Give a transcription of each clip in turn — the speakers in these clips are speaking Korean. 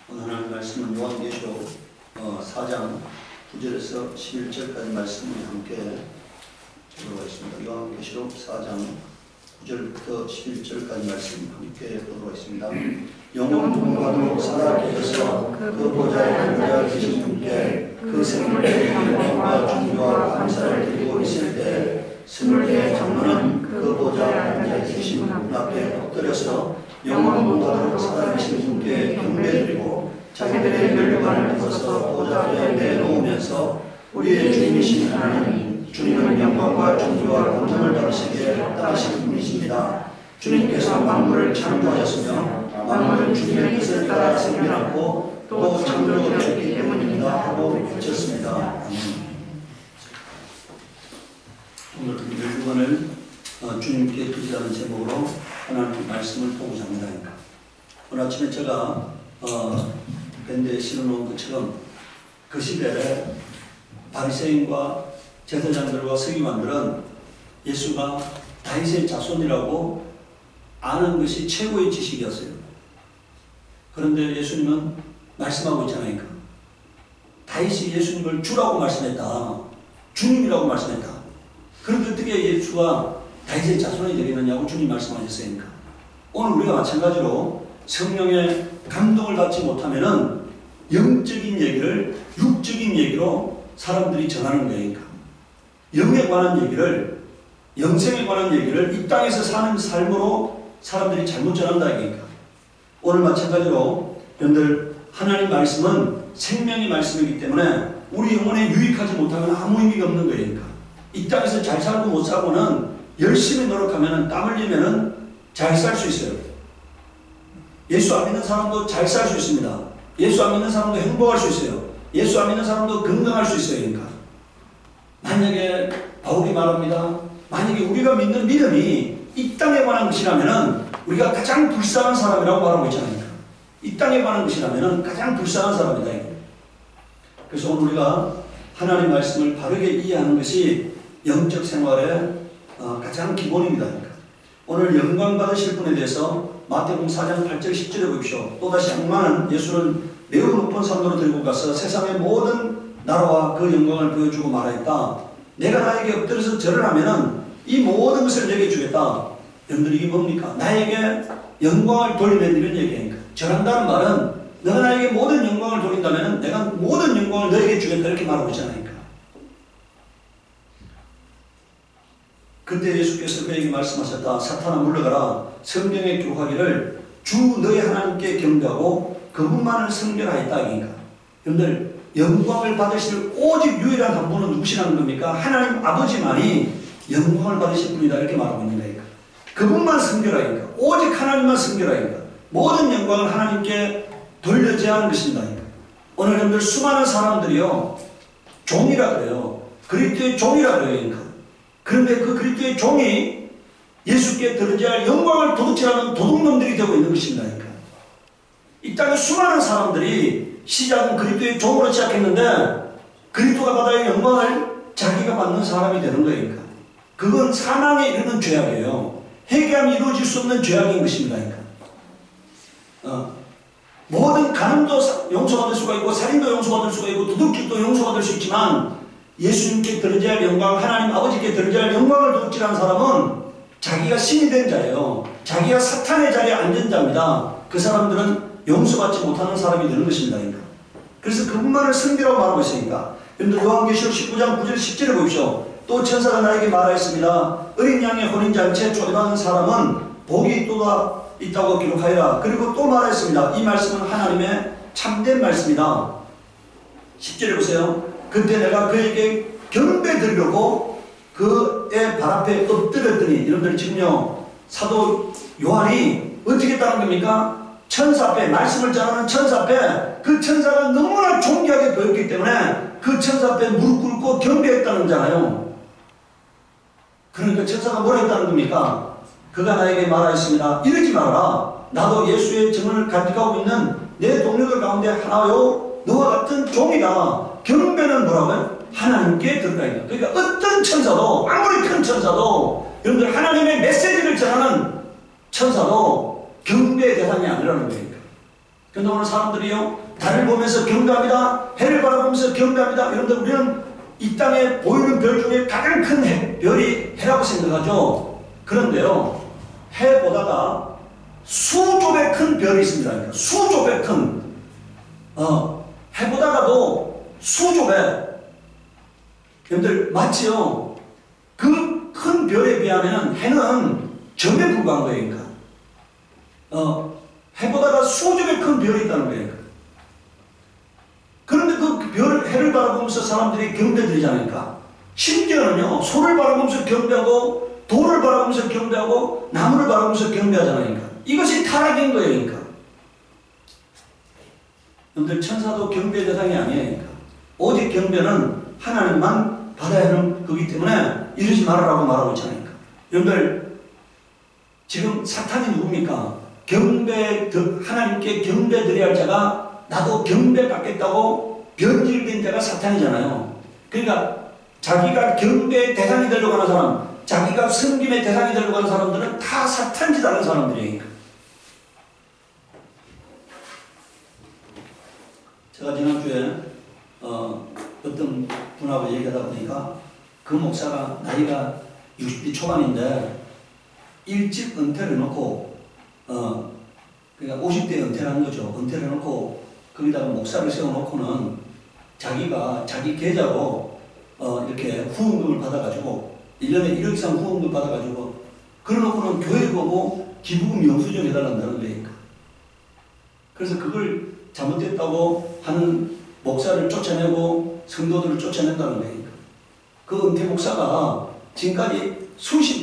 오늘 하나님 말씀은 요한계시록 4장 9절에서 11절까지 말씀을 함께 보도록 하겠습니다. 요한계시록 4장 9절부터 11절까지 말씀 함께 보도록 하겠습니다. 영원토록 살아계셔서 그 보좌에 앉아 계신 분께 그 생물의 영광과 존귀와 감사를 드리고 있을 때 20개의 장로는 그 보좌에 앉아 계신 분 앞에 엎드려서 영원토록 살아계신 분께 경배드리고 자기들의 멸류관을 입어서 보좌 앞에 내놓으면서 우리의 주님이신 하나님, 주님은 영광과 존귀와 권능을 받으시기에 합당하신 분이십니다. 주님께서 만물을 창조하셨으며 만물은 주님의 뜻을 따라 생겨났고 또 창조되었기 때문입니다 하고 외쳤습니다. 오늘 멸류관을 주님께 드리자는 제목으로 하나님 말씀을 보고자 합니다. 오늘 아침에 제가 밴드에 실어놓은 것처럼 그 시대에 바리새인과 제사장들과 서기관들은 예수가 다윗의 자손이라고 아는 것이 최고의 지식이었어요. 그런데 예수님은 말씀하고 있잖아요. 다윗이 예수님을 주라고 말씀했다. 주님이라고 말씀했다. 그런데 어떻게 예수가 다윗의 자손이 되겠느냐고 주님 말씀하셨으니까. 오늘 우리가 마찬가지로 성령의 감동을 받지 못하면은 영적인 얘기를 육적인 얘기로 사람들이 전하는 거니까. 영에 관한 얘기를, 영생에 관한 얘기를 이 땅에서 사는 삶으로 사람들이 잘못 전한다 이거니까. 오늘 마찬가지로 여러분들 하나님 말씀은 생명의 말씀이기 때문에 우리 영혼에 유익하지 못하면 아무 의미가 없는 거니까. 이 땅에서 잘 살고 못 살고는 열심히 노력하면 땀 흘리면 잘 살 수 있어요. 예수 안 믿는 사람도 잘 살 수 있습니다. 예수 안 믿는 사람도 행복할 수 있어요. 예수 안 믿는 사람도 건강할 수 있어요. 그러니까 만약에 바울이 말합니다. 만약에 우리가 믿는 믿음이 이 땅에 관한 것이라면 우리가 가장 불쌍한 사람이라고 말하고 있잖아요. 이 땅에 관한 것이라면 가장 불쌍한 사람이다. 그래서 오늘 우리가 하나님 말씀을 바르게 이해하는 것이 영적 생활의 가장 기본입니다. 오늘 영광 받으실 분에 대해서 마태복음 4장 8절 10절에 보십시오. 또다시 악마는 예수를 매우 높은 산도로 들고 가서 세상의 모든 나라와 그 영광을 보여주고 말하였다. 내가 나에게 엎드려서 절을 하면은 이 모든 것을 내게 주겠다. 여러분들 이게 뭡니까? 나에게 영광을 돌리는 이런 얘기니까. 절한다는 말은 너가 나에게 모든 영광을 돌린다면 내가 모든 영광을 너에게 주겠다 이렇게 말하고 있잖아요. 그때 예수께서 그에게 말씀하셨다. 사탄아 물러가라. 성경에 기록하기를 주 너희 하나님께 경배하고 그분만을 성결하였다. 그러니까 여러분들 영광을 받으실 오직 유일한 한 분은 누구시라는 겁니까? 하나님 아버지만이 영광을 받으실 분이다 이렇게 말하고 있는 거니까. 그분만 성결하니까. 오직 하나님만 성결하니까. 모든 영광을 하나님께 돌려줘야 하는 것입니다. 오늘 여러분들 수많은 사람들이요 종이라 그래요. 그리스도의 종이라 그래요. 그러니까. 그런데 그 그리스도의 종이 예수께 드려야 할 영광을 도둑질하는 도둑놈들이 되고 있는 것입니다. 그러니까. 이 땅에 수많은 사람들이 시작은 그리스도의 종으로 시작했는데 그리스도가 받아야 할 영광을 자기가 받는 사람이 되는 거예요. 그러니까. 그건 사망에 이르는 죄악이에요. 회개함이 이루어질 수 없는 죄악인 것입니다. 그러니까. 모든 간음도 용서받을 수가 있고 살인도 용서받을 수가 있고 도둑질도 용서받을 수 있지만 예수님께 드려야 할 영광, 하나님 아버지께 드려야 할 영광을 도둑질하는 사람은 자기가 신이 된 자예요. 자기가 사탄의 자리에 앉은 자입니다. 그 사람들은 용서받지 못하는 사람이 되는 것입니다. 그래서 그분만을 성비라고 말하고 있으니까. 여러분들 요한계시록 19장 9절 10절에 보십시오. 또 천사가 나에게 말하였습니다. 어린 양의 혼인잔치에 초대받은 사람은 복이 또 있다고 기록하여라. 그리고 또 말하였습니다. 이 말씀은 하나님의 참된 말씀이다. 10절에 보세요. 그때 내가 그에게 경배 드리려고 그의 발 앞에 엎드렸더니 여러분들 지금요 사도 요한이 어떻게 했다는 겁니까? 천사 앞에 말씀을 전하는 천사 앞에 그 천사가 너무나 존귀하게 보였기 때문에 그 천사 앞에 무릎 꿇고 경배했다는 거잖아요. 그러니까 천사가 뭐라 했다는 겁니까? 그가 나에게 말하였습니다. 이러지 말아라. 나도 예수의 증언을 간직하고 있는 내 동료들 가운데 하나요 너와 같은 종이다. 경배는 뭐라고요? 하나님께 들어가야 돼. 그러니까 어떤 천사도 아무리 큰 천사도 여러분들 하나님의 메시지를 전하는 천사도 경배의 대상이 아니라는 거니까. 근데 오늘 사람들이요, 달을 보면서 경배합니다. 해를 바라보면서 경배합니다. 그런데 우리는 이 땅에 보이는 별 중에 가장 큰 별이 해라고 생각하죠. 그런데요, 해보다가 수조배 큰 별이 있습니다. 그러니까 수조배 큰, 해보다가도 수조배. 여러분들, 맞지요? 그 큰 별에 비하면 해는 점에 불과한 거예요. 그러니까. 해보다가 수조배 큰 별이 있다는 거예요. 그런데 그 별, 해를 바라보면서 사람들이 경배드리잖아요. 심지어는요, 소를 바라보면서 경배하고, 돌을 바라보면서 경배하고, 나무를 바라보면서 경배하잖아요. 이것이 타락인 거예요. 여러분들, 천사도 경배 대상이 아니에요. 오직 경배는 하나님만 받아야 하는 거기 때문에 이러지 말아라고 말하고 있잖아요. 여러분들, 지금 사탄이 누굽니까? 하나님께 경배 드려야 할 자가 나도 경배 받겠다고 변질된 자가 사탄이잖아요. 그러니까 자기가 경배의 대상이 되려고 하는 사람, 자기가 섬김의 대상이 되려고 하는 사람들은 다 사탄짓 하는 사람들이에요. 제가 지난주에 어떤 분하고 얘기하다 보니까 그 목사가 나이가 60대 초반인데 일찍 은퇴를 해놓고 그러니까 50대에 은퇴를 한 거죠. 은퇴를 해놓고 거기다가 목사를 세워놓고는 자기가 자기 계좌로 이렇게 후원금을 받아가지고 1년에 1억 이상 후원금 받아가지고 그래놓고는 교회 보고 기부금 영수증 해달란다는 거예요. 그래서 그걸 잘못됐다고 하는 목사를 쫓아내고 성도들을 쫓아낸다는 거예요. 그 은퇴 목사가 지금까지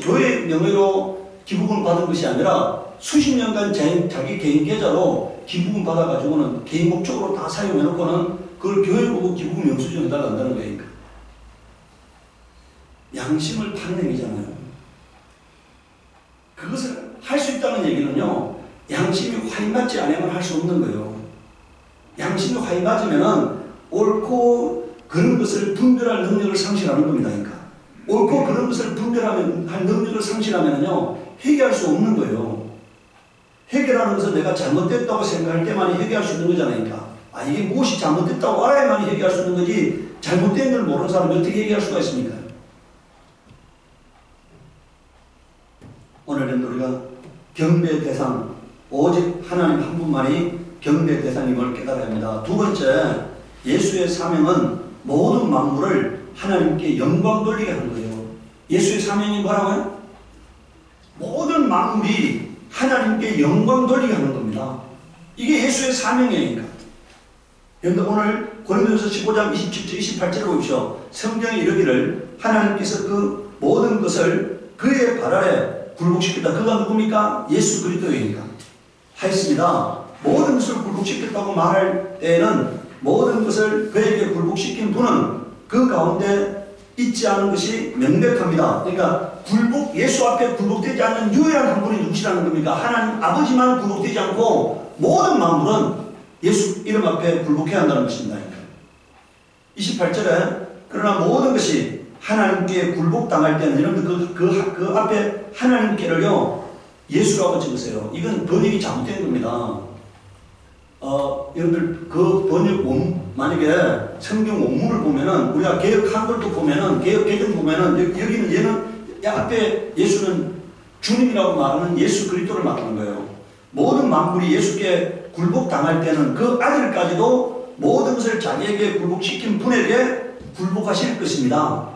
교회 명의로 기부금 받은 것이 아니라 수십 년간 자기 개인 계좌로 기부금 받아가지고는 개인 목적으로 다 사용해놓고는 그걸 교회 보고 기부금 영수증 해달란다는 거예요. 양심을 파는 행위잖아요. 그것을 할 수 있다는 얘기는요, 양심이 화인맞지 않으면 할 수 없는 거예요. 양심이 화인맞으면은 옳고 그런 것을 분별할 능력을 상실하는 겁니다. 그러니까 옳고 그런 것을 분별할 능력을 상실하면은요, 해결할 수 없는 거예요. 해결하는 것은 내가 잘못됐다고 생각할 때만이 해결할 수 있는 거잖아요. 그러니까 이게 무엇이 잘못됐다고 알아야만 해결할 수 있는 거지, 잘못된 걸 모르는 사람이 어떻게 해결할 수가 있습니까? 오늘은 우리가 경배 대상, 오직 하나님 한 분만이 경배 대상임을 깨달아야 합니다. 두 번째, 예수의 사명은 모든 만물을 하나님께 영광 돌리게 하는 거예요. 예수의 사명이 뭐라고요? 모든 만물이 하나님께 영광 돌리게 하는 겁니다. 이게 예수의 사명이니까. 여러분, 오늘 고린도전서 15장 27절 28절을 보십시오. 성경에 이르기를 하나님께서 그 모든 것을 그의 발 아래 굴복시켰다. 그가 누굽니까? 예수 그리스도이니까 하였습니다. 모든 것을 굴복시켰다고 말할 때에는 모든 것을 그에게 굴복시킨 분은 그 가운데 있지 않은 것이 명백합니다. 그러니까 예수 앞에 굴복되지 않는 유일한 한 분이 누구시라는 겁니까? 하나님 아버지만 굴복되지 않고 모든 만물은 예수 이름 앞에 굴복해야 한다는 것입니다. 28절에 그러나 모든 것이 하나님께 굴복당할 때는 여러분들 그 앞에 하나님께를요, 예수라고 찍으세요. 이건 번역이 잘못된 겁니다. 여러분들 그 번역 만약에 성경 원문을 보면은 우리가 개혁 한글도 보면은 개혁 개정 보면은 여기는 얘는 앞에 예수는 주님이라고 말하는 예수 그리스도를 말하는 거예요. 모든 만물이 예수께 굴복당할 때는 그 아들까지도 모든 것을 자기에게 굴복시킨 분에게 굴복하실 것입니다.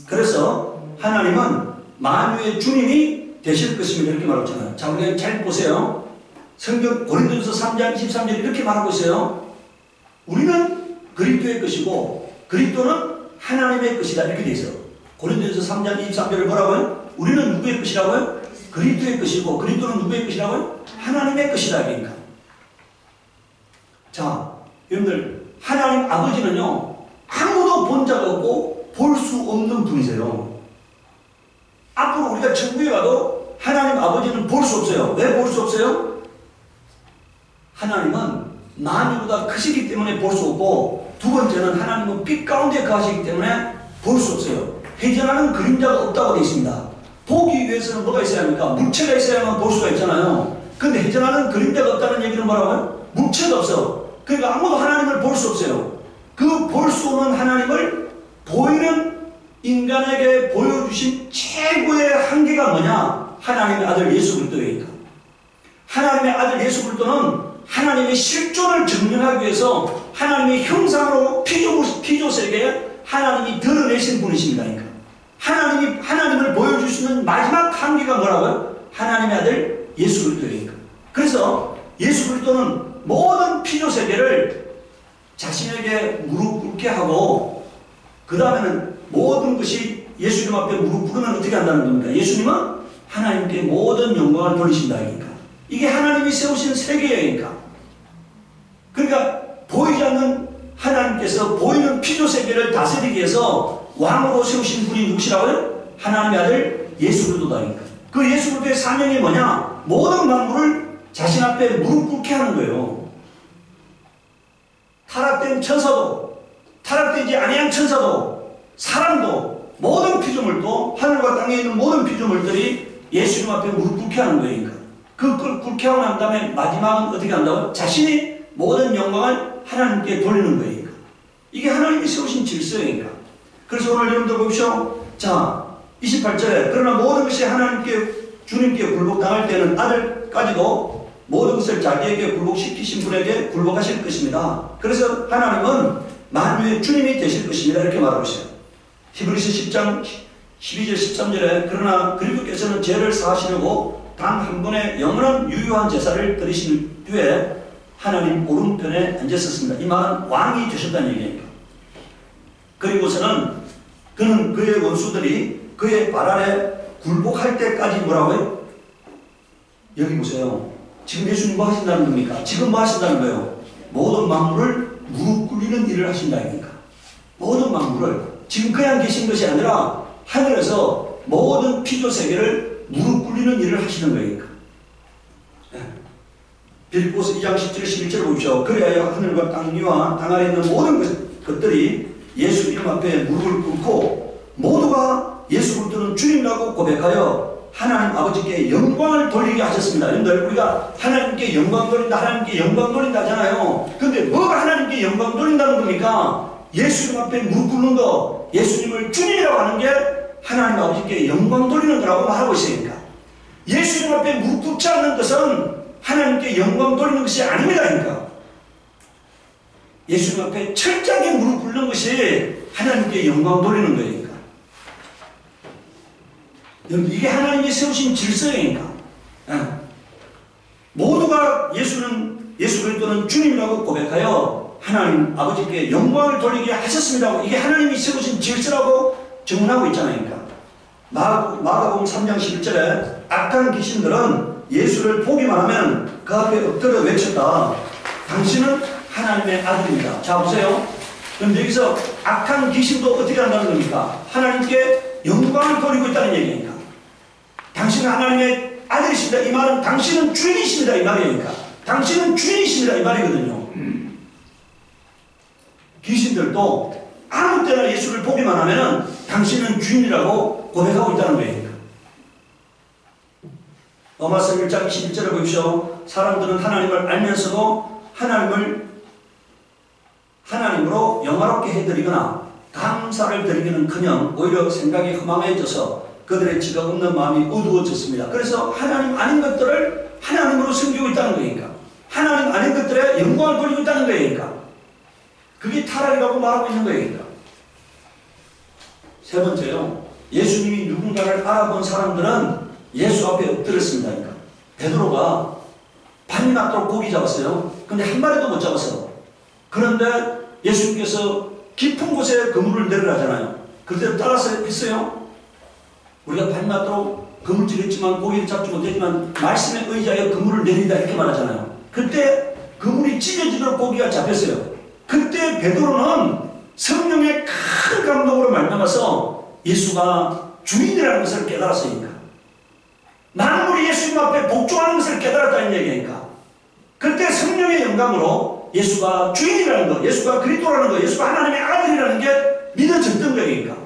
그래서 하나님은 만유의 주님이 되실 것입니다. 이렇게 말하고 있잖아요. 자, 우리가 잘 보세요. 성경 고린도전서 3장 23절 이렇게 말하고 있어요. 우리는 그리스도의 것이고 그리스도는 하나님의 것이다. 이렇게 돼 있어요. 고린도전서 3장 23절을 뭐라고요? 우리는 누구의 것이라고요? 그리스도의 것이고 그리스도는 누구의 것이라고요? 하나님의 것이다. 그러니까. 자, 여러분들 하나님 아버지는요, 아무도 본 자가 없고 볼 수 없는 분이세요. 앞으로 우리가 천국에 가도 하나님 아버지는 볼 수 없어요. 왜 볼 수 없어요? 하나님은 만유보다 크시기 때문에 볼 수 없고, 두 번째는 하나님은 빛 가운데 거하시기 때문에 볼 수 없어요. 회전하는 그림자가 없다고 되어 있습니다. 보기 위해서는 뭐가 있어야 합니까? 물체가 있어야만 볼 수가 있잖아요. 근데 해전하는 그림자가 없다는 얘기는 뭐라고요? 물체가 없어. 그러니까 아무도 하나님을 볼 수 없어요. 그 볼 수 없는 하나님을 보이는 인간에게 보여주신 최고의 한계가 뭐냐? 하나님의 아들 예수 그리스도이니까. 하나님의 아들 예수 그리스도는 하나님의 실존을 증명하기 위해서 하나님의 형상으로 피조세계에 하나님이 드러내신 분이십니다. 그러니까 하나님을 보여줄 수 있는 마지막 한계가 뭐라고요? 하나님의 아들 예수 그리스도이니까. 그래서 예수 그리스도는 모든 피조세계를 자신에게 무릎 꿇게 하고 그 다음에는 모든 것이 예수님 앞에 무릎 꿇으면 어떻게 한다는 겁니까? 예수님은 하나님께 모든 영광을 돌리신다. 이게 하나님이 세우신 세계여니까. 그러니까 보이지 않는 하나님께서 보이는 피조세계를 다스리기 위해서 왕으로 세우신 분이 누구시라고요? 하나님의 아들 예수 그리스도다니까. 그 예수 그리스도의 사명이 뭐냐? 모든 만물을 자신 앞에 무릎 꿇게 하는 거예요. 타락된 천사도, 타락되지 아니한 천사도, 사람도, 모든 피조물도, 하늘과 땅에 있는 모든 피조물들이 예수님 앞에 무릎 꿇게 하는 거니까. 그 꿇게 하고 난 다음에 마지막은 어떻게 한다고요? 자신이 모든 영광을 하나님께 돌리는 거니까. 이게 하나님이 세우신 질서이니까. 그래서 오늘 여러분들 보십시오. 자, 28절에 그러나 모든 것이 하나님께 주님께 굴복당할 때는 아들까지도 모든 것을 자기에게 굴복시키신 분에게 굴복하실 것입니다. 그래서 하나님은 만유의 주님이 되실 것입니다. 이렇게 말하고 있어요. 히브리서 10장 12절 13절에 그러나 그리스도께서는 죄를 사하시려고 단 한 번의 영원한 유효한 제사를 드리신 뒤에 하나님 오른편에 앉으셨습니다. 이 말은 왕이 되셨다는 얘기입니다. 그리고서는 그는 그의 원수들이 그의 발 아래 굴복할 때까지 뭐라고요? 여기 보세요. 지금 예수님 뭐 하신다는 겁니까? 지금 뭐 하신다는 거예요? 모든 만물을 무릎 꿇리는 일을 하신다니까. 모든 만물을. 지금 그냥 계신 것이 아니라 하늘에서 모든 피조세계를 무릎 꿇리는 일을 하시는 거니까. 빌립보서 2장 10절 11절 보십시오. 그래야 하늘과 땅 위와 땅 아래 있는 모든 것들이 예수 이름 앞에 무릎을 꿇고 모두가 예수 그리스도는 주님이라고 고백하여 하나님 아버지께 영광을 돌리게 하셨습니다. 여러분들 우리가 하나님께 영광 돌린다 하나님께 영광 돌린다 하잖아요. 근데 뭐가 하나님께 영광 돌린다는 겁니까? 예수님 앞에 무릎 꿇는 거, 예수님을 주님이라고 하는 게 하나님 아버지께 영광 돌리는 거라고 말하고 있으니까. 예수님 앞에 무릎 꿇지 않는 것은 하나님께 영광 돌리는 것이 아닙니다. 그러니까 예수님 앞에 철저하게 무릎 꿇는 것이 하나님께 영광 돌리는 거니까. 이게 하나님이 세우신 질서이니까. 모두가 예수 그리스도는 주님이라고 고백하여 하나님 아버지께 영광을 돌리게 하셨습니다. 이게 하나님이 세우신 질서라고 증언하고 있잖아요. 그러니까. 마가복음 3장 11절에 악한 귀신들은 예수를 보기만 하면 그 앞에 엎드려 외쳤다. 당신은 하나님의 아들입니다. 자 보세요. 그럼 여기서 악한 귀신도 어떻게 한다는 겁니까? 하나님께 영광을 돌리고 있다는 얘기니까. 당신은 하나님의 아들이십니다. 이 말은 당신은 주인이십니다. 이 말이니까. 당신은 주인이십니다. 이 말이거든요. 귀신들도 아무 때나 예수를 보기만 하면 당신은 주인이라고 고백하고 있다는 거예요. 로마서 1장 21절을 보십시오. 사람들은 하나님을 알면서도 하나님으로 영화롭게 해드리거나 감사를 드리기는커녕 오히려 생각이 허망해져서 그들의 지각 없는 마음이 어두워졌습니다. 그래서 하나님 아닌 것들을 하나님으로 섬기고 있다는 거니까. 하나님 아닌 것들에 영광을 돌리고 있다는 거니까. 그게 타락이라고 말하고 있는 거니까. 세 번째요. 예수님이 누군가를 알아본 사람들은 예수 앞에 엎드렸습니다. 그러니까. 베드로가 밤이 낮도록 고기 잡았어요. 근데 한 마리도 못 잡았어요. 그런데 예수님께서 깊은 곳에 그물을 내리라잖아요. 그때 따라서 했어요. 우리가 밤이 낮도록 그물질 했지만 고기를 잡지 못했지만 말씀의 의자에 그물을 내리다 이렇게 말하잖아요. 그때 그물이 찢어지도록 고기가 잡혔어요. 그때 베드로는 성령의 큰 감동으로 말미암아서 예수가 주인이라는 것을 깨달았으니까. 만물이 예수님 앞에 복종하는 것을 깨달았다는 얘기니까. 그때 성령의 영감으로 예수가 주인이라는 것, 예수가 그리스도라는 것, 예수가 하나님의 아들이라는 게 믿어졌던 거니까.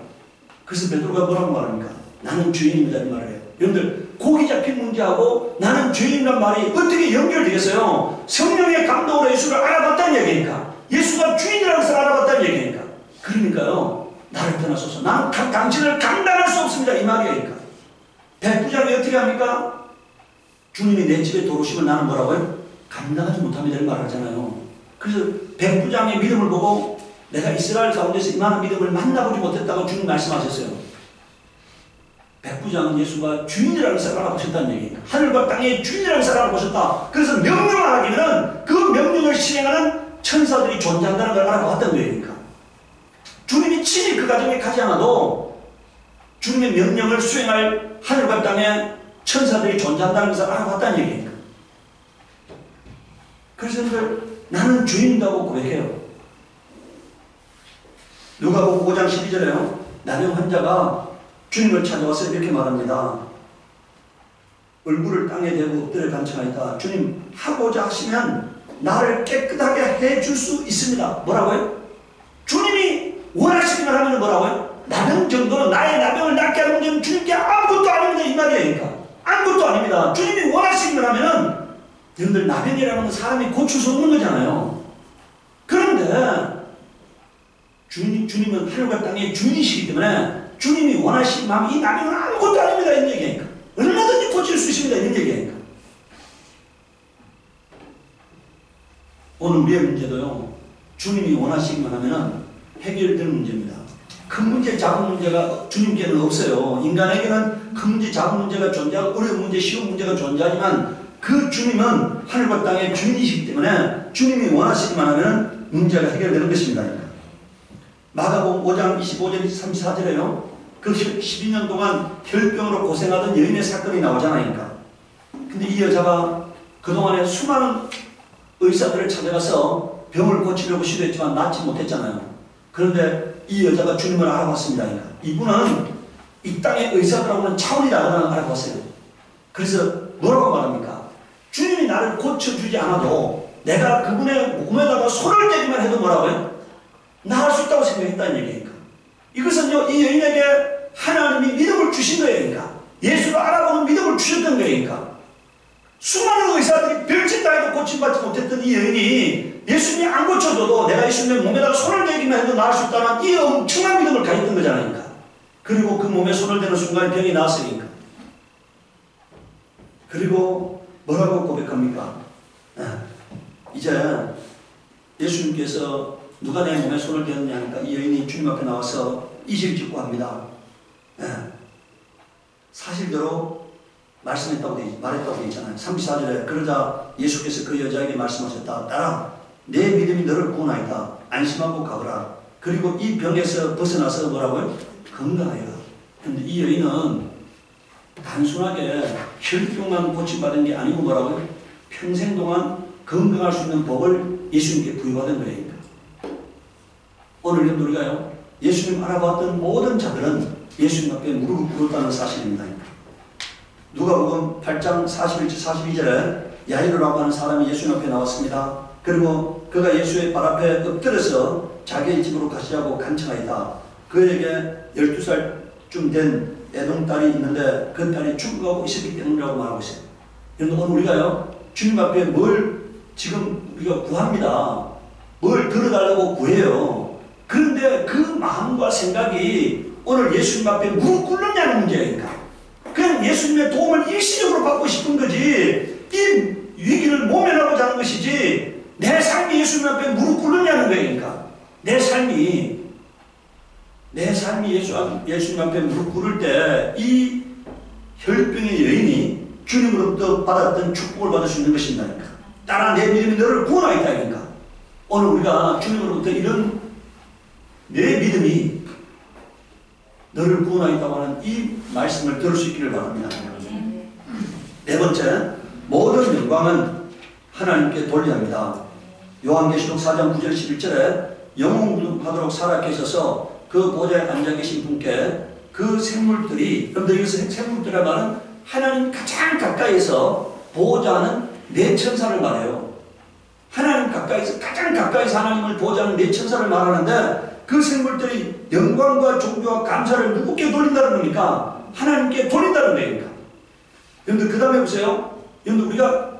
그래서 베드로가 뭐라고 말합니까? 나는 주인입니다. 이 말을 해요. 여러분들 고기 잡힌 문제하고 나는 죄인이란 말이 어떻게 연결되겠어요? 성령의 감동으로 예수를 알아봤다는 얘기니까. 예수가 주인이라는 것을 알아봤다는 얘기니까. 그러니까요, 나를 떠나소서. 나는 당신을 감당할 수 없습니다. 이 말이니까. 백부장이 어떻게 합니까? 주님이 내 집에 들어오시면 나는 뭐라고요? 감당하지 못합니다. 이런 말 하잖아요. 그래서 백부장의 믿음을 보고 내가 이스라엘 가운데서 이만한 믿음을 만나보지 못했다고 주님 말씀하셨어요. 백부장은 예수가 주인이라는 것을 알아보셨다는 얘기입니다. 하늘과 땅의 주인이라는 것을 알아보셨다. 그래서 명령을 하기는 그 명령을 실행하는 천사들이 존재한다는 걸 알아봤던 거예요. 주님이 친히 그 가정에 가지 않아도 주님의 명령을 수행할 하늘과 땅의 천사들이 존재한다는 것을 알아봤다는 얘기입니다. 그래서 나는 주인이라고 고백해요. 누가복음 5장 12절에요. 나병 환자가 주님을 찾아와서 이렇게 말합니다. 얼굴을 땅에 대고 엎드려 간청하니까 주님 하고자 하시면 나를 깨끗하게 해줄 수 있습니다. 뭐라고요? 주님이 원하시기만 하면 뭐라고요? 나병 정도는 나의 나병을 낫게 하는 문제는 주님께 아무것도 아닙니다. 이 말이에요. 아무것도 아닙니다. 주님이 원하시기만 하면은 여러분들 나병이라는 건 사람이 고칠 수 없는 거잖아요. 그런데 주님은 하늘과 땅의 주인이시기 때문에 주님이 원하시기만 하면 이 나병은 아무것도 아닙니다. 이런 얘기니까. 얼마든지 고칠 수 있습니다. 이런 얘기니까. 오늘 우리의 문제도요. 주님이 원하시기만 하면 해결되는 문제입니다. 큰 문제, 작은 문제가 주님께는 없어요. 인간에게는 큰 문제, 작은 문제가 존재하고 어려운 문제, 쉬운 문제가 존재하지만 그 주님은 하늘과 땅의 주인이시기 때문에 주님이 원하시기만 하면 문제가 해결되는 것입니다. 마가복음 5장 25절 34절에요. 그 12년 동안 혈병으로 고생하던 여인의 사건이 나오잖아요. 근데 이 여자가 그동안에 수많은 의사들을 찾아가서 병을 고치려고 시도했지만 낫지 못했잖아요. 그런데 이 여자가 주님을 알아봤습니다. 이분은 이 땅의 의사들하고는 차원이 다르다는 걸 알아봤어요. 그래서 뭐라고 말합니까? 주님이 나를 고쳐주지 않아도 내가 그분의 몸에다가 손을 대기만 해도 뭐라고요? 나을 수 있다고 생각했다는 얘기니까. 이것은요, 이 여인에게 하나님이 믿음을 주신 거예요. 예수를 알아보는 믿음을 주셨던 거예요. 수많은 의사들이 별짓 다 해도 고침받지 못했던 이 여인이 예수님이 안 고쳐줘도 내가 예수님의 몸에다가 손을 대기만 해도 나을 수 있다는 이 엄청난 믿음을 가졌던 거잖아요. 그리고 그 몸에 손을 대는 순간 병이 나았으니까. 그리고 뭐라고 고백합니까? 이제 예수님께서 누가 내 몸에 손을 대느냐 하니까 이 여인이 주님 앞에 나와서 이실 짓고 합니다. 사실대로 말했다고 되어 있잖아요. 34절에 그러자 예수께서 그 여자에게 말씀하셨다. 딸아, 내 믿음이 너를 구원하였다. 안심하고 가거라. 그리고 이 병에서 벗어나서 뭐라고요? 건강하여라. 그런데 이 여인은 단순하게 혈병만 고침받은 게 아니고 뭐라고요? 평생 동안 건강할 수 있는 법을 예수님께 부여받은 거예요. 오늘 우리가요, 예수님 알아봤던 모든 자들은 예수님 앞에 무릎을 꿇었다는 사실입니다. 누가복음 8장 41절 42절에 야이로라고 하는 사람이 예수님 앞에 나왔습니다. 그리고 그가 예수의 발 앞에 엎드려서 자기의 집으로 가시라고 간청하였다. 그에게 12살쯤 된 애동딸이 있는데 그 딸이 죽어가고 있었기 때문이라고 말하고 있어요. 여러분, 오늘 우리가요, 주님 앞에 뭘 지금 우리가 구합니다. 뭘 들어달라고 구해요. 그런데 그 마음과 생각이 오늘 예수님 앞에 무릎 꿇느냐는 문제니까. 그냥 예수님의 도움을 일시적으로 받고 싶은 거지, 이 위기를 모면하고자 하는 것이지, 내 삶이 예수님 앞에 무릎 꿇느냐는 거니까. 내 삶이 예수님 앞에 무릎 꿇을 때 이 혈병의 여인이 주님으로부터 받았던 축복을 받을 수 있는 것입니다. 따라 내 믿음이 너를 구원하였다. 오늘 우리가 주님으로부터 이런 내 믿음이 너를 구원하였다고 하는 이 말씀을 들을 수 있기를 바랍니다. 네 번째, 모든 영광은 하나님께 돌려야 합니다. 요한계시록 4장 9절 11절에 영원하도록 살아계셔서 그 보좌에 앉아 계신 분께 그 생물들이, 그런데 여기서 생물들이라는 말은 하나님 가장 가까이에서 보호자하는 네 천사를 말해요. 하나님 가까이서, 가장 가까이서 하나님을 보호자하는 네 천사를 말하는데 그 생물들이 영광과 존귀와 감사를 누구께 돌린다는 겁니까? 하나님께 돌린다는 거니까. 여러분들 그 다음에 보세요. 여러분들 우리가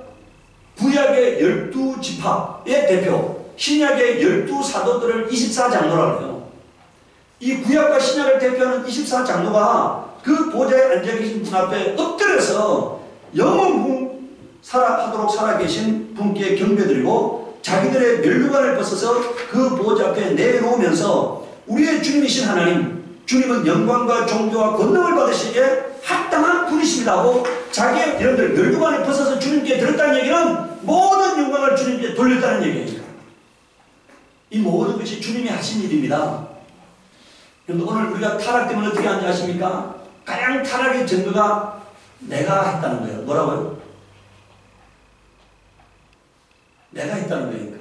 구약의 12지파의 대표, 신약의 12사도들을 24장로라고 해요. 이 구약과 신약을 대표하는 24장로가 그 보좌에 앉아 계신 분 앞에 엎드려서 영원히 하도록 살아계신 분께 경배드리고 자기들의 면류관을 벗어서 그 보좌 앞에 내놓으면서 우리의 주님이신 하나님, 주님은 영광과 존귀와 권능을 받으시기에 합당한 분이십니다 하고 자기의 여러분들 면류관을 벗어서 주님께 드렸다는 얘기는 모든 영광을 주님께 돌렸다는 얘기입니다. 이 모든 것이 주님이 하신 일입니다. 여러분 오늘 우리가 타락되면 어떻게 하는지 아십니까? 가장 타락의 증거가 내가 했다는 거예요. 뭐라고요? 내가 했다는 거니까.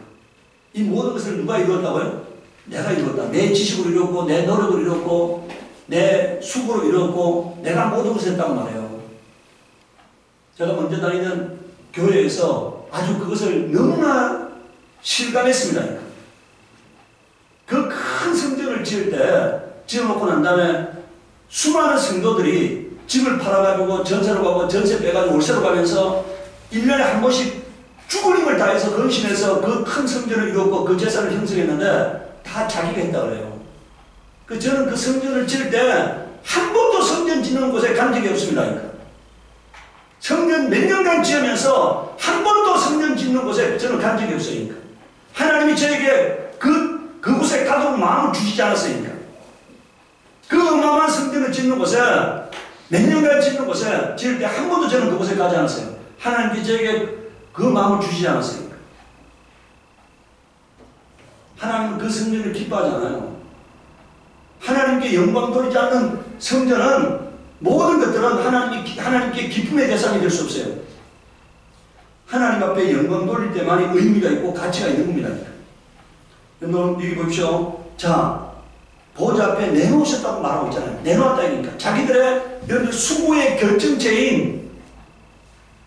이 모든 것을 누가 이루었다고요? 내가 이루었다. 내 지식으로 이루었고, 내 노력으로 이루었고, 내 수고로 이루었고, 내가 모든 것을 했다고 말해요. 제가 먼저 다니는 교회에서 아주 그것을 너무나 실감했습니다. 그 큰 성전을 지을 때, 지어놓고 난 다음에 수많은 성도들이 집을 팔아가지고 전세로 가고 전세 빼가지고 월세로 가면서 1년에 한 번씩 죽을 힘을 다해서 헌신해서 그 큰 성전을 이루었고 그 재산을 형성했는데 다 자기가 했다 그래요. 저는 그 성전을 지을 때 한 번도 성전 짓는 곳에 간 적이 없습니다. 성전 몇 년간 지으면서 한 번도 성전 짓는 곳에 저는 간 적이 없으니까. 하나님이 저에게 그곳에 가도록 마음을 주시지 않았으니까. 그 어마어마한 성전을 짓는 곳에 몇 년간 짓는 곳에 지을 때 한 번도 저는 그곳에 가지 않았어요. 하나님께 저에게 그 마음을 주시지 않았으니까. 하나님은 그 성전을 기뻐하지 않아요. 하나님께 영광 돌리지 않는 성전은 모든 것들은 하나님께 기쁨의 대상이 될 수 없어요. 하나님 앞에 영광 돌릴 때만이 의미가 있고 가치가 있는 겁니다. 여러분 여기 보십시오. 자, 보좌 앞에 내놓으셨다고 말하고 있잖아요. 내놓았다니까. 자기들의 여러분들 수고의 결정체인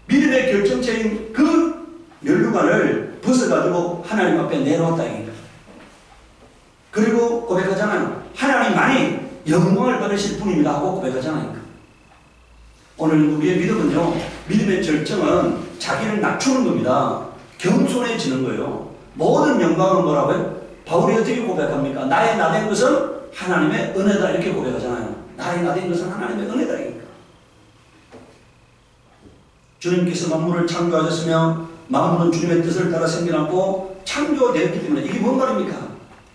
믿음의 결정체인 그 면류관을 벗어가지고 하나님 앞에 내놓았다니까. 그리고 고백하잖아요. 하나님만이 영광을 받으실 분입니다 하고 고백하잖아요. 오늘 우리의 믿음은요, 믿음의 절정은 자기를 낮추는 겁니다. 겸손해지는 거예요. 모든 영광은 뭐라고요? 바울이 어떻게 고백합니까? 나의 나된 것은 하나님의 은혜다 이렇게 고백하잖아요. 나의 나된 것은 하나님의 은혜다 이니까. 주님께서 만물을 창조하셨으며 만물은 주님의 뜻을 따라 생겨났고 창조되었기 때문에 이게 뭔 말입니까?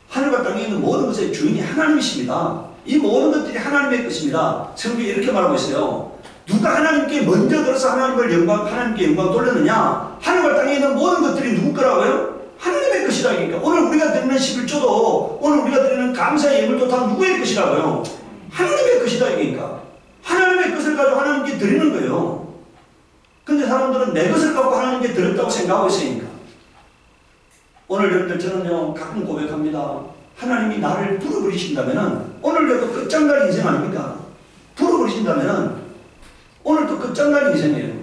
하늘과 땅에 있는 모든 것의 주인이 하나님이십니다. 이 모든 것들이 하나님의 것입니다. 성경이 이렇게 말하고 있어요. 누가 하나님께 먼저 들어서 하나님께 영광 돌렸느냐? 하늘과 땅에 있는 모든 것들이 누구 거라고요? 하나님의 것이라니까. 오늘 우리가 드리는 11조도 오늘 우리가 드리는 감사의 예물도 다 누구의 것이라고요? 하나님의 것이다 이니까. 하나님의 것을 가지고 하나님께 드리는 거예요. 근데 사람들은 내 것을 갖고 하나님께 드렸다고 생각하고 있으니까. 오늘 여러분들 저는요 가끔 고백합니다. 하나님이 나를 불어버리신다면은 오늘도 끝장날 인생 아닙니까? 불어버리신다면은 오늘도 끝장날 인생이에요.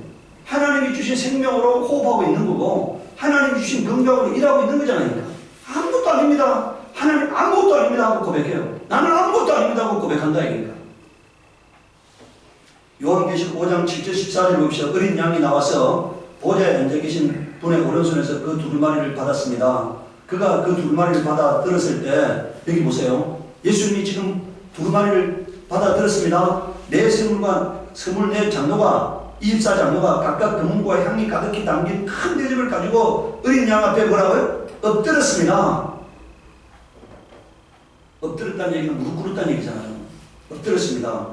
하나님이 주신 생명으로 호흡하고 있는 거고 하나님이 주신 건강으로 일하고 있는 거잖아요. 아무것도 아닙니다. 하나님 아무것도 아닙니다 하고 고백해요. 나는 아무것도 아닙니다 하고 고백한다 이니까. 요한계시록 5장 7절 14절 봅시다. 어린 양이 나와서 보좌에 앉아 계신 분의 오른손에서 그 두루마리를 받았습니다. 그가 그 두루마리를 받아 들었을 때 여기 보세요. 예수님이 지금 두루마리를 받아 들었습니다. 네 스물네 장로가 24장로가 각각 금은과 향이 가득히 담긴 큰 대접을 가지고 어린 양 앞에 뭐라고요? 엎드렸습니다. 엎드렸다는 얘기는 무릎 꿇었다는 얘기잖아요. 엎드렸습니다.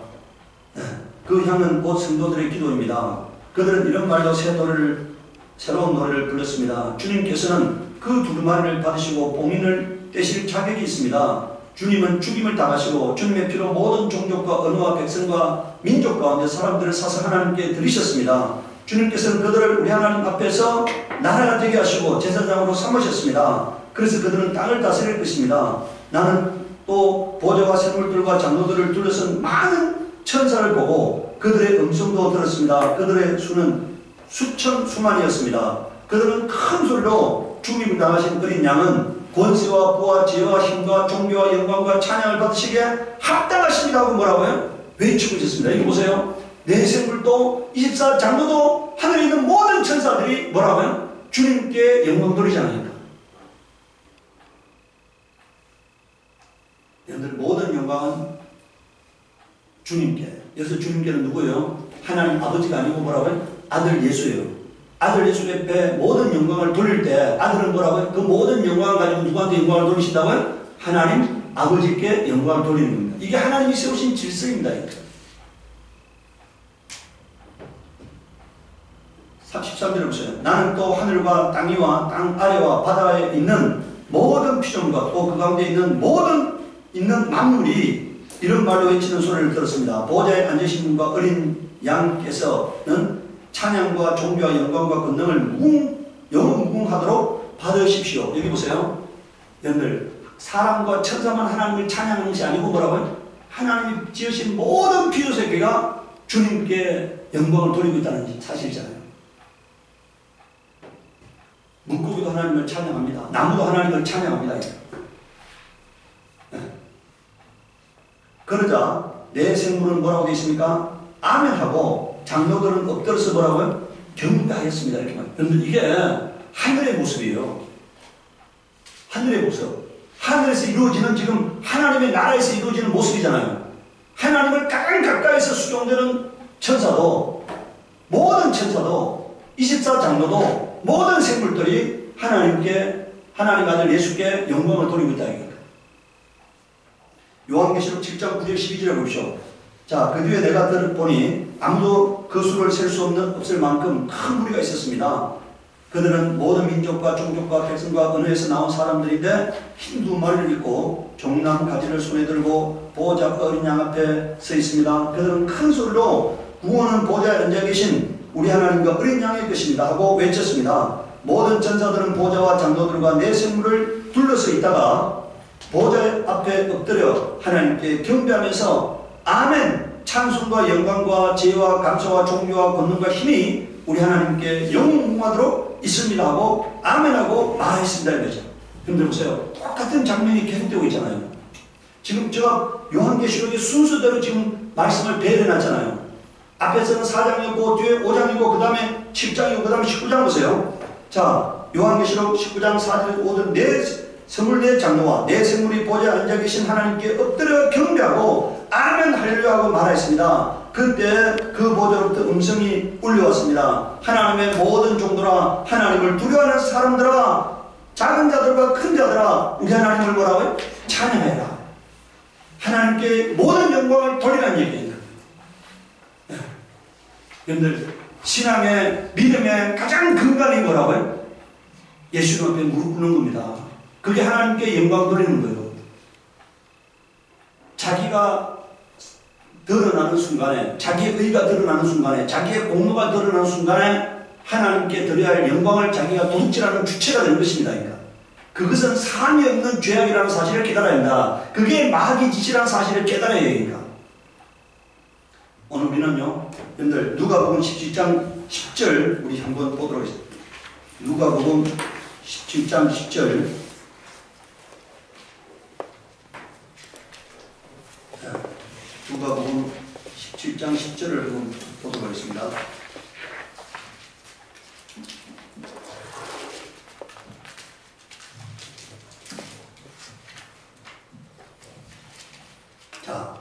그 향은 곧 성도들의 기도입니다. 그들은 이런 말로 새로운 노래를 불렀습니다. 주님께서는 그 두루마리를 받으시고 봉인을 떼실 자격이 있습니다. 주님은 죽임을 당하시고 주님의 피로 모든 종족과 언어와 백성과 민족 가운데 사람들을 사서 하나님께 드리셨습니다. 주님께서는 그들을 우리 하나님 앞에서 나라가 되게 하시고 제사장으로 삼으셨습니다. 그래서 그들은 땅을 다스릴 것입니다. 나는 또 보좌와 생물들과 장로들을 둘러싼 많은 천사를 보고 그들의 음성도 들었습니다. 그들의 수는 수천 수만이었습니다. 그들은 큰 소리로 죽임을 당하신 어린 양은 권세와 부와 지혜와 힘과 존귀와 영광과 찬양을 받으시기에 합당하십니다 하고 뭐라고요? 외치고 있었습니다. 여기 보세요. 내 생물도 24장로도 하늘에 있는 모든 천사들이 뭐라고요? 주님께 영광 돌리잖아요. 여러분들 모든 영광은 주님께. 여기서 주님께는 누구예요? 하나님 아버지가 아니고 뭐라고요? 아들 예수예요. 아들 예수 옆에 모든 영광을 돌릴 때 아들은 뭐라고요? 그 모든 영광을 가지고 누구한테 영광을 돌리신다고요? 하나님 아버지께 영광을 돌리는 겁니다. 이게 하나님이 세우신 질서입니다. 13절을 보세요. 나는 또 하늘과 땅 위와 땅 아래와 바다에 있는 모든 피조물과 또 그 가운데 있는 모든 만물이 이런 말로 외치는 소리를 들었습니다. 보좌에 앉으신 분과 어린 양께서는 찬양과 존귀와 영광과 권능을 영무궁하도록 받으십시오. 여기 보세요. 여러분들 사람과 천사만 하나님을 찬양하는 것이 아니고 뭐라고요? 하나님이 지으신 모든 피조세계가 주님께 영광을 돌리고 있다는 사실이잖아요. 물고기도 하나님을 찬양합니다. 나무도 하나님을 찬양합니다. 네. 그러자 내 생물은 뭐라고 되어 있습니까? 아멘하고 장로들은 엎드려서 뭐라고요? 경배하였습니다. 이렇게 말해요. 여러분들 이게 하늘의 모습이에요. 하늘의 모습. 하늘에서 이루어지는 지금 하나님의 나라에서 이루어지는 모습이잖아요. 하나님을 가장 가까이서 수종되는 천사도 모든 천사도 24장로도 모든 생물들이 하나님께 하나님 아들 예수께 영광을 돌리고 있다. 요한계시록 7장 9절 12절에 보십시오. 자, 그 뒤에 내가 들어보니 아무도 그 수를 셀 수 없을 만큼 큰 무리가 있었습니다. 그들은 모든 민족과 종족과 백성과 언어에서 나온 사람들인데 흰 두마리를 입고 종나무 가지를 손에 들고 보호자 어린 양 앞에 서 있습니다. 그들은 큰 소리로 구원은 보호자에 앉아 계신 우리 하나님과 어린 양의 것입니다 하고 외쳤습니다. 모든 천사들은 보호자와 장로들과 내 생물을 둘러서 있다가 보호자 앞에 엎드려 하나님께 경배하면서 아멘! 찬송과 영광과 지혜와 감사와 존귀와 권능과 힘이 우리 하나님께 영원하도록 있습니다 하고 아멘하고 말했습니다 이거죠. 여러분들 보세요. 똑같은 장면이 계속되고 있잖아요. 지금 제가 요한계시록의 순서대로 지금 말씀을 배열해놨잖아요. 앞에서는 4장이고 뒤에 5장이고 그 다음에 7장이고 그 다음에 19장 보세요. 자, 요한계시록 19장 4절 5절 내 생물 내 장로와 내 생물이 보좌에 앉아 계신 하나님께 엎드려 경배하고 아멘 할렐루야 하고 말했습니다. 그때 그 보좌로부터 음성이 울려왔습니다. 하나님의 모든 종들아 하나님을 두려워하는 사람들아 작은 자들과 큰 자들아 우리 하나님을 뭐라고요? 찬양해라. 하나님께 모든 영광을 돌리라는 얘기입니다. 여러분들 신앙의 믿음의 가장 근간이 뭐라고요? 예수님 앞에 무릎 꿇는 겁니다. 그게 하나님께 영광 돌리는 거예요. 자기가 드러나는 순간에 자기의 의가 드러나는 순간에 자기의 공로가 드러나는 순간에 하나님께 드려야 할 영광을 자기가 도둑질하는 주체가 되는 것입니다. 그러니까. 그것은 삶이 없는 죄악이라는 사실을 깨달아야 한다. 그게 마귀 짓이라는 사실을 깨달아야 되니까. 오늘 우리는요, 여러분들 누가복음 17장 10절 우리 한번 보도록 하겠습니다. 누가복음 17장 10절 누가복음 17장 10절을 한번 보도록 하겠습니다. 자,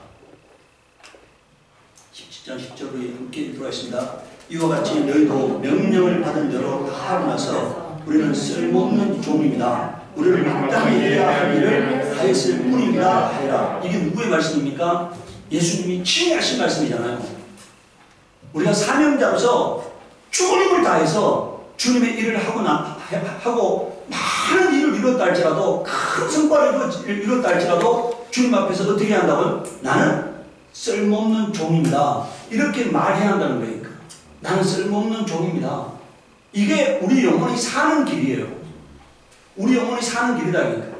17장 10절로 함께 읽도록 하겠습니다. 이와 같이 너희도 명령을 받은 대로 다 하고 나서 우리는 쓸모없는 종입니다. 우리를 마땅히 해야 할 일을 하였을 뿐입니다 하여라. 이게 누구의 말씀입니까? 예수님이 친히 하신 말씀이잖아요. 우리가 사명자로서 죽은 힘을 다해서 주님의 일을 하고 많은 일을 이뤘다 할지라도 큰 성과를 이뤘다 할지라도 주님 앞에서 어떻게 해야 한다고요? 나는 쓸모없는 종입니다. 이렇게 말해야 한다는 거니까. 나는 쓸모없는 종입니다. 이게 우리 영혼이 사는 길이에요. 우리 영혼이 사는 길이다. 그러니까.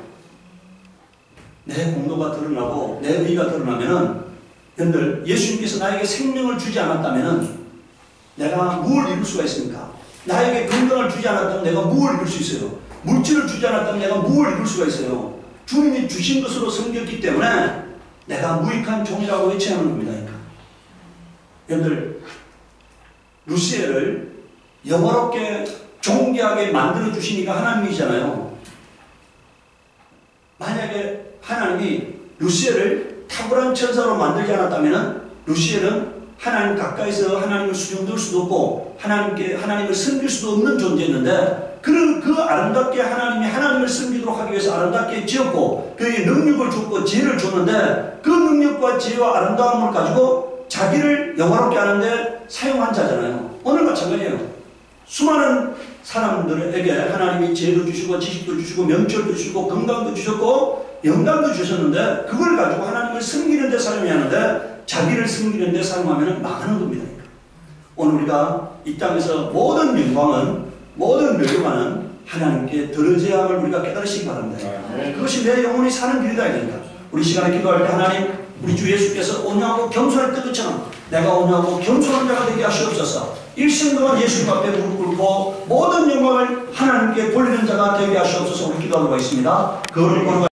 내 공로가 드러나고 내 의가 드러나면은 여러분들 예수님께서 나에게 생명을 주지 않았다면은 내가 무엇을 이룰 수가 있습니까? 나에게 건강을 주지 않았다면 내가 무엇을 이룰 수 있어요? 물질을 주지 않았다면 내가 무엇을 이룰 수가 있어요? 주님이 주신 것으로 섬겼기 때문에 내가 무익한 종이라고 외쳐야 하는 겁니다. 그러니까. 여러분들 루시엘을 영화롭게 존귀하게 만들어 주신 이가 하나님이잖아요. 만약에 하나님이 루시엘을 탁월한 천사로 만들지 않았다면 루시엘은 하나님 가까이서 하나님을 수용될 수도 없고 하나님을 섬길 수도 없는 존재였는데 그 아름답게 하나님이 하나님을 섬기도록 하기 위해서 아름답게 지었고 그에게 능력을 줬고 지혜를 줬는데 그 능력과 지혜와 아름다움을 가지고 자기를 영화롭게 하는데 사용한 자잖아요. 오늘 마찬가지예요. 수많은 사람들에게 하나님이 지혜도 주시고 지식도 주시고 명철도 주시고 건강도 주셨고 영감도 주셨는데 그걸 가지고 하나님을 섬기는 데 사용해야 하는데 자기를 섬기는 데 사용하면 망하는 겁니다. 오늘 우리가 이 땅에서 모든 영광은 모든 멸망은 하나님께 들어져야 함을 우리가 깨달으시기 바랍니다. 그것이 내 영혼이 사는 길이다 이겁니다. 우리 시간에 기도할 때 하나님 우리 주 예수께서 온유하고 겸손할 때처럼 내가 온유하고 겸손한 자가 되게 하시옵소서. 일생 동안 예수님 앞에 무릎 꿇고 모든 영광을 하나님께 돌리는 자가 되게 하시옵소서. 우리 기도하고 있습니다. 그걸